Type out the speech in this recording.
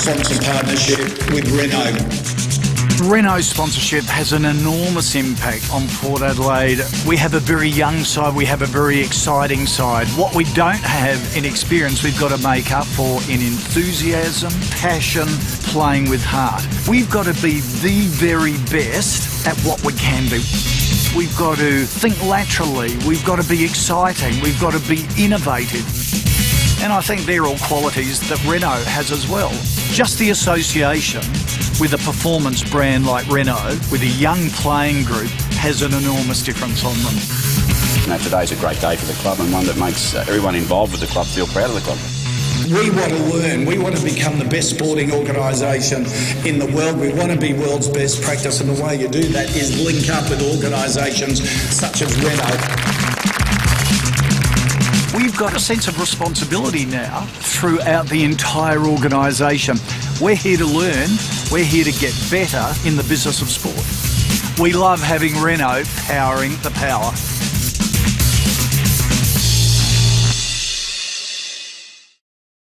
sponsor partnership with Renault. Renault sponsorship has an enormous impact on Port Adelaide. We have a very young side, we have a very exciting side. What we don't have in experience, we've got to make up for in enthusiasm, passion, playing with heart. We've got to be the very best at what we can do. We've got to think laterally, we've got to be exciting, we've got to be innovative. And I think they're all qualities that Renault has as well. Just the association with a performance brand like Renault, with a young playing group, has an enormous difference on them. Now, today's a great day for the club and one that makes everyone involved with the club feel proud of the club. We want to learn. We want to become the best sporting organisation in the world. We want to be world's best practice, and the way you do that is link up with organisations such as Renault. We've got a sense of responsibility now throughout the entire organisation. We're here to learn, we're here to get better in the business of sport. We love having Renault powering the power.